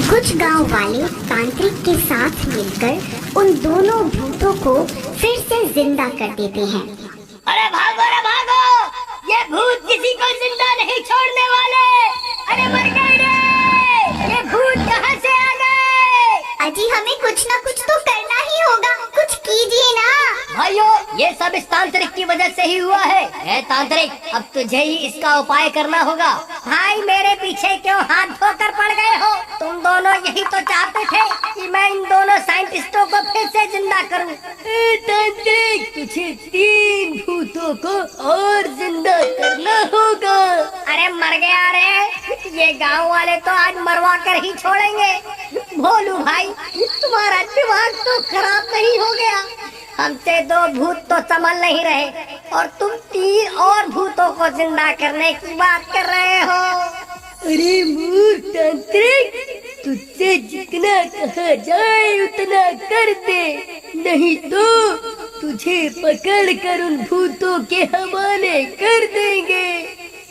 कुछ गांव वाले तांत्रिक के साथ मिलकर उन दोनों भूतों को फिर से जिंदा कर देते हैं। अरे भागो, ये भूत किसी को जिंदा नहीं छोड़ने वाले। अरे मर गए रे, ये भूत कहाँ से आ गए? अजी हमें कुछ ना कुछ तो करना ही होगा, कुछ कीजिए ना। भाइयों, ये सब इस तांत्रिक की वजह से ही हुआ है। ए तांत्रिक, अब तुझे ही इसका उपाय करना होगा। भाई मेरे पीछे क्यों हाथ धोकर पड़ गए हो? तुम दोनों यही तो चाहते थे कि मैं इन दोनों साइंटिस्टों को फिर से जिंदा करूं। तांत्रिक, तुझे 3 भूतों को और जिंदा करना होगा। अरे मर गया रे, ये गांव वाले तो आज मरवा कर ही छोड़ेंगे। भोलू भाई, तुम्हारा दिमाग तो खराब नहीं हो गया? हमसे 2 भूत तो संभल नहीं रहे और तुम 3 और भूतों को जिंदा करने की बात कर रहे हो। अरे मूर्ख तांत्रिक, तुझसे जितना कहा जाए उतना कर दे, नहीं तो तुझे पकड़ कर उन भूतों के हवाले कर देंगे।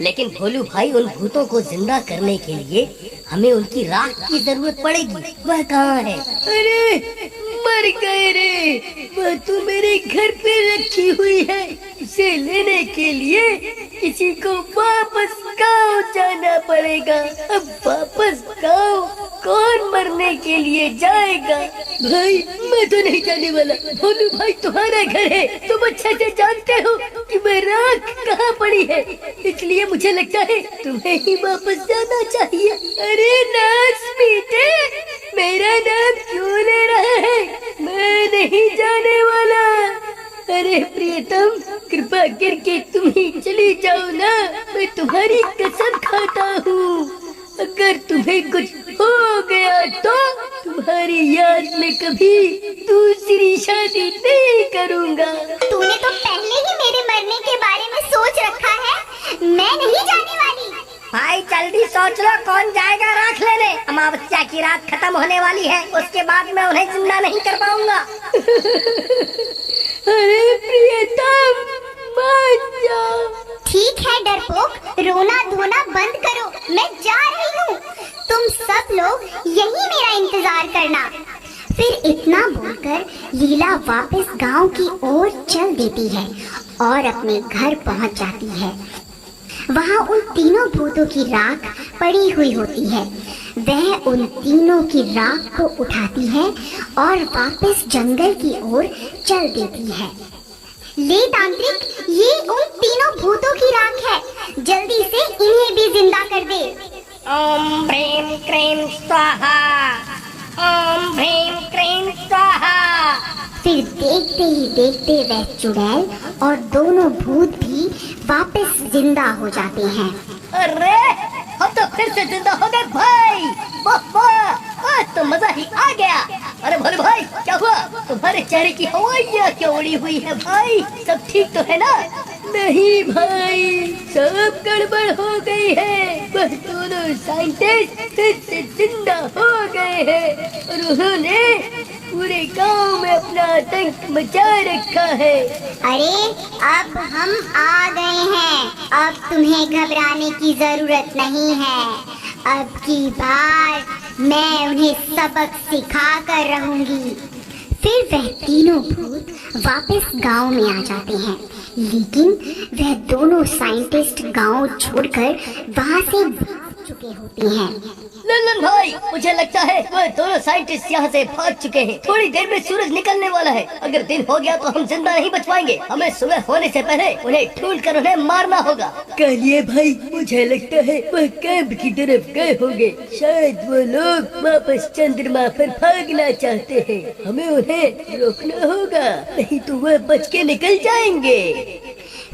लेकिन भोलू भाई, उन भूतों को जिंदा करने के लिए हमें उनकी राख की जरूरत पड़ेगी। वह कहाँ है? अरे मर गए रे, वह तो मेरे घर पे रखी हुई है। उसे लेने के लिए किसी को वापस गांव जाना पड़ेगा। अब वापस गांव कौन मरने के लिए जाएगा? भाई मैं तो नहीं जाने वाला। भोलू भाई, तुम्हारा घर है, तुम अच्छे से जानते हो कि मैं राख कहाँ पड़ी है, इसलिए मुझे लगता है तुम्हें ही वापस जाना चाहिए। अरे नाच बेटे, मेरा नाम क्यों ले रहा है? मैं नहीं जाने वाला। अरे प्रियतम, कृपा करके तुम ही चली जाओ ना, मैं तुम्हारी कसम खाता हूँ। अगर तुम्हें कुछ हो गया तो तुम्हारी याद में कभी दूसरी शादी नहीं करूँगा। तूने तो पहले ही मेरे मरने के बारे में सोच रखा है, मैं नहीं जाने वाली। भाई जल्दी सोच लो, कौन जाएगा राख लेने? अमावस्या की रात खत्म होने वाली है, उसके बाद मैं उन्हें जिंदा नहीं कर पाऊंगा। अरे प्रियतम, मत जाओ। ठीक है डरपोक, रोना धोना बंद करो, मैं जा रही हूँ। तुम सब लोग यही मेरा इंतजार करना। फिर इतना बोलकर लीला वापस गांव की ओर चल देती है और अपने घर पहुंच जाती है। वहां उन तीनों भूतों की राख पड़ी हुई होती है। वह उन तीनों की राख को उठाती है और वापस जंगल की ओर चल देती है। ले तांत्रिक, ये उन तीनों भूतों की राख है, जल्दी से इन्हें भी जिंदा कर दे। ओम भ्रीम क्रीम स्वाहा, ओम भ्रीम क्रीम स्वाहा। फिर देखते ही देखते वह चुड़ैल और दोनों भूत भी वापस जिंदा हो जाते हैं। अरे हम तो फिर से जिंदा हो गए भाई, वाह वाह, आज तो मजा ही आ गया। अरे भोले भाई, क्या हुआ? तुम्हारे चेहरे की हवाइयाँ क्यों उड़ी हुई है भाई? सब ठीक तो है ना? नहीं भाई, सब गड़बड़ हो गई है। वह दोनों साइंटिस्ट फिर से जिंदा हो गए हैं और उन्होंने पूरे गांव में अपना आतंक मचा रखा है। अरे अब हम आ गए हैं, अब तुम्हें घबराने की जरूरत नहीं है। अब की बार मैं उन्हें सबक सिखा कर रहूंगी। फिर वह तीनों भूत वापस गांव में आ जाते हैं, लेकिन वह दोनों साइंटिस्ट गांव छोड़कर वहां से भाग चुके होते हैं। लल्लन भाई, मुझे लगता है वह दोनों साइंटिस्ट यहाँ से भाग चुके हैं। थोड़ी देर में सूरज निकलने वाला है, अगर दिन हो गया तो हम जिंदा नहीं बच पाएंगे। हमें सुबह होने से पहले उन्हें ढूंढकर उन्हें मारना होगा। कालिए भाई, मुझे लगता है वह कैंप की तरफ गए होंगे। शायद वो लोग वापस चंद्रमा पर भागना चाहते हैं। हमें उन्हें रोकना होगा, नहीं तो वह बच के निकल जाएंगे।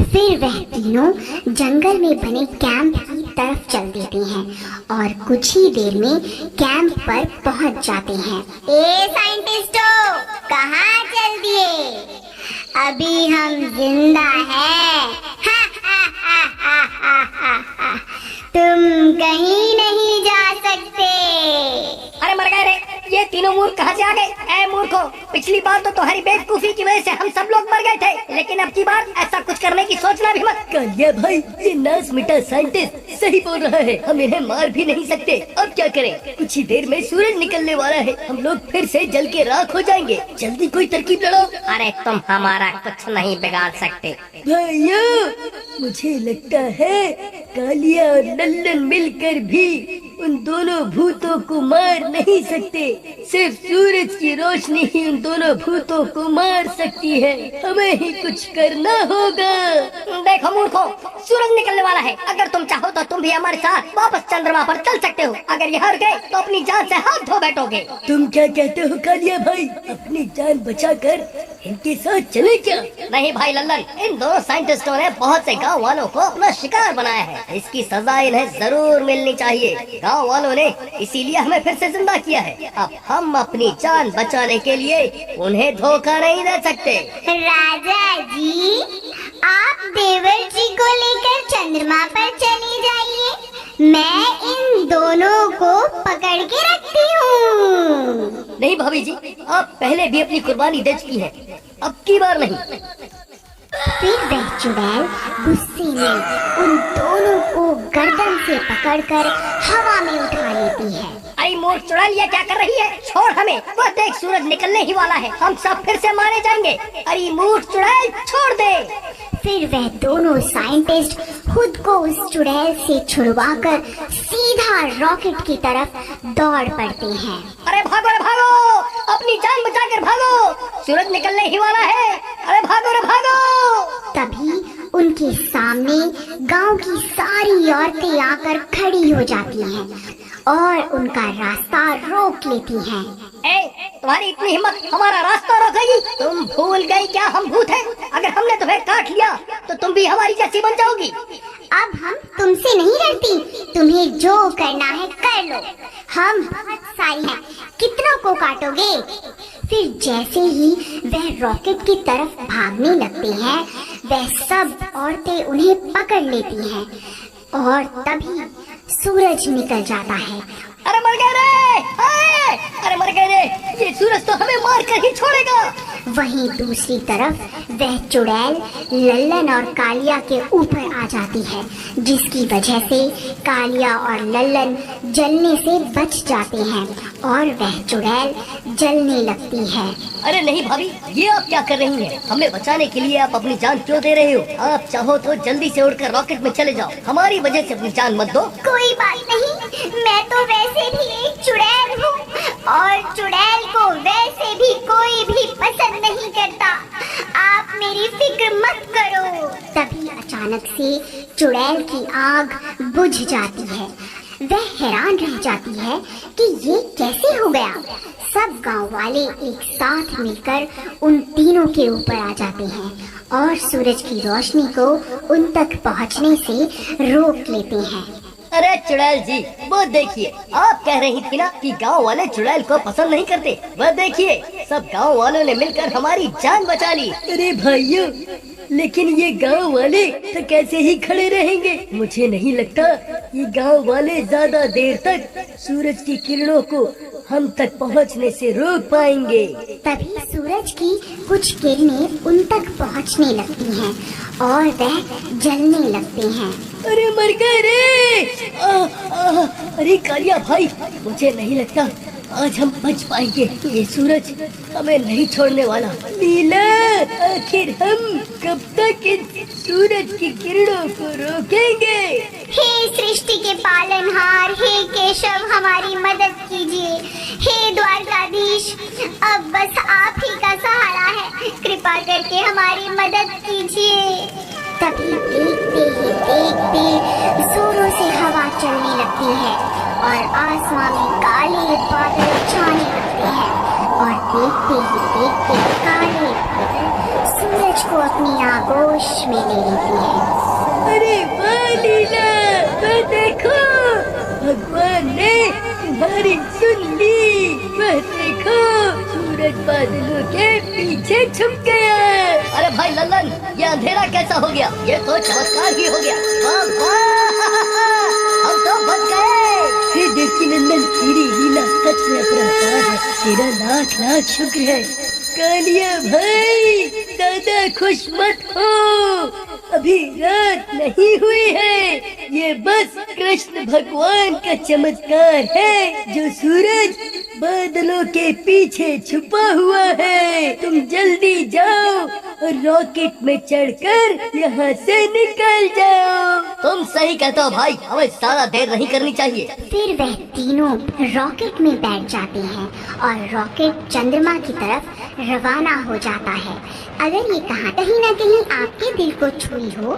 फिर वह तीनों जंगल में बने कैंप की तरफ चल देते हैं और कुछ ही देर में कैंप पर पहुंच जाते हैं। ए साइंटिस्टों, कहाँ चल दिए? अभी हम जिंदा हैं। तुम कहीं नहीं जा सकते। अरे मर गए रे, ये तीनों तीनों मूर्ख कहाँ से आ गए? ए मूर्खो, पिछली बार तो तुम्हारी बेवकूफी की वजह से हम सब लोग मर गए थे, लेकिन अब की बार ऐसा कुछ करने की सोचना भी मत। कालिया भाई, ये नास मिटा साइंटिस्ट सही बोल रहा है, हम इन्हें मार भी नहीं सकते। अब क्या करें? कुछ ही देर में सूरज निकलने वाला है, हम लोग फिर से जल के राख हो जाएंगे। जल्दी कोई तरकीब लड़ाओ। अरे तुम हमारा कुछ नहीं बिगाड़ सकते। भाइयों, मुझे लगता है कालिया और लल्लन मिलकर भी उन दोनों भूतों को मार नहीं सकते। सिर्फ सूरज की रोशनी ही उन दोनों भूतों को मार सकती है। हमें ही कुछ करना होगा। देखो मूर्खो, सूरज निकलने वाला है। अगर तुम चाहो तो तुम भी हमारे साथ वापस चंद्रमा पर चल सकते हो। अगर ये हार गए तो अपनी जान से हाथ धो बैठोगे। तुम क्या कहते हो कालिया भाई? अपनी जान बचाकर इनके साथ चले क्या? नहीं भाई लल्लन, इन दोनों साइंटिस्टों ने बहुत से गांव वालों को अपना शिकार बनाया है। इसकी सजा इन्हें जरूर मिलनी चाहिए। गांव वालों ने इसीलिए हमें फिर से जिंदा किया है। अब हम अपनी जान बचाने के लिए उन्हें धोखा नहीं दे सकते। राजा जी, आप देवर जी को लेकर चंद्रमा पर चले जाइए, मैं इन दोनों को पकड़ के रखती हूँ। नहीं भाभी जी, आप पहले भी अपनी कुर्बानी दे चुकी हैं, अब की बार नहीं। फिर वह चुड़ैल गुस्से में उन दोनों को गर्दन से पकड़कर हवा में उठा लेती है। अरे मूर्ख चुड़ैल, ये क्या कर रही है? छोड़ हमें, वह देख सूरज निकलने ही वाला है, हम सब फिर से मारे जाएंगे। अरे मूर्ख चुड़ैल, छोड़ दे। फिर वह दोनों साइंटिस्ट खुद को उस चुड़ैल से छुड़वाकर सीधा रॉकेट की तरफ दौड़ पड़ते हैं। अरे भागो रे भागो, अपनी जान बचाकर भागो, सूरज निकलने ही वाला है। अरे भागो रे भागो। तभी उनके सामने गांव की सारी औरतें आकर खड़ी हो जाती हैं और उनका रास्ता रोक लेती हैं। ए, तुम्हारी इतनी हिम्मत हमारा रास्ता रोकेगी? तुम भूल गई क्या हम भूत हैं? अगर हमने तुम्हें काट लिया तो तुम भी हमारी जैसी बन जाओगी। अब हम तुमसे नहीं डरती, तुम्हें जो करना है कर लो, हम बहुत सारी हैं, कितनों को काटोगे? फिर जैसे ही वह रॉकेट की तरफ भागने लगते हैं, वह सब औरतें उन्हें पकड़ लेती हैं और तभी सूरज निकल जाता है। अरे मर गए रे! अरे मर गए रे! ये सूरज तो हमें मार कर ही छोड़ेगा। वहीं दूसरी तरफ वह चुड़ैल लल्लन और कालिया के ऊपर आ जाती है, जिसकी वजह से कालिया और लल्लन जलने से बच जाते हैं और वह चुड़ैल जलने लगती है। अरे नहीं भाभी, ये आप क्या कर रही हैं? हमें बचाने के लिए आप अपनी जान क्यों दे रहे हो? आप चाहो तो जल्दी से उड़कर रॉकेट में चले जाओ, हमारी वजह से अपनी जान मत दो। कोई बात नहीं, मैं तो वैसे भी एक चुड़ैल हूँ और चुड़ैल को वैसे भी कोई भी पसंद नहीं करता, आप मेरी फिक्र मत करो। तभी अचानक से चुड़ैल की आग बुझ जाती है। वह हैरान रह जाती है कि ये कैसे हो गया। सब गांव वाले एक साथ मिलकर उन तीनों के ऊपर आ जाते हैं और सूरज की रोशनी को उन तक पहुंचने से रोक लेते हैं। अरे चुड़ैल जी, वो देखिए, आप कह रही थी ना कि गांव वाले चुड़ैल को पसंद नहीं करते। वो देखिए, सब गांव वालों ने मिलकर हमारी जान बचा ली। अरे भाइयों, लेकिन ये गांव वाले तो कैसे ही खड़े रहेंगे? मुझे नहीं लगता ये गांव वाले ज्यादा देर तक सूरज की किरणों को हम तक पहुंचने से रोक पाएंगे। तभी सूरज की कुछ किरणें उन तक पहुंचने लगती हैं और वह जलने लगते हैं। अरे मर गए रे! अरे कालिया भाई, मुझे नहीं लगता आज हम बच पाएंगे। ये सूरज हमें नहीं छोड़ने वाला। नीला, आखिर हम कब तक इस सूरज की किरणों को रोकेंगे? हे सृष्टि के पालनहार, हे केशव, हमारी मदद कीजिए। हे द्वारकाधीश, अब बस आप ही का सहारा है, कृपा करके हमारी मदद कीजिए। तभी देखते ही देखते जोरों से हवा चलने लगती है और आसमान में काले बादल छाने लगते हैं और देखते ही देखते काले बादल सूरज को अपनी आगोश में ले लेती है। अरे वाह लीला, वह देखो, भगवान ने तुम्हारी सुन ली। वह देखो, सूरज बादलों के पीछे छुप गया। अरे भाई लल्लन, ये अंधेरा कैसा हो गया? ये तो चमत्कार ही हो गया। वाह वाह, हम तो बच गए। देखिए लल्लन, तेरी लीला सच में अपराध है। तेरा लाख लाख शुक्र है। कालिया भाई ज्यादा खुश मत हो, अभी रात नहीं हुई है। ये बस कृष्ण भगवान का चमत्कार है जो सूरज बादलों के पीछे छुपा हुआ है। तुम जल्दी जाओ और रॉकेट में चढ़कर यहाँ से निकल जाओ। तुम सही कहते हो भाई, हमें ज्यादा देर नहीं करनी चाहिए। फिर वह तीनों रॉकेट में बैठ जाते हैं और रॉकेट चंद्रमा की तरफ रवाना हो जाता है। अगर ये कहीं ना कहीं आपके दिल को छुई हो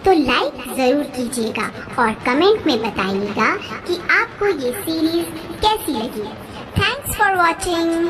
तो लाइक जरूर कीजिएगा और कमेंट में बताइएगा कि आपको ये सीरीज कैसी लगी। Thanks for watching.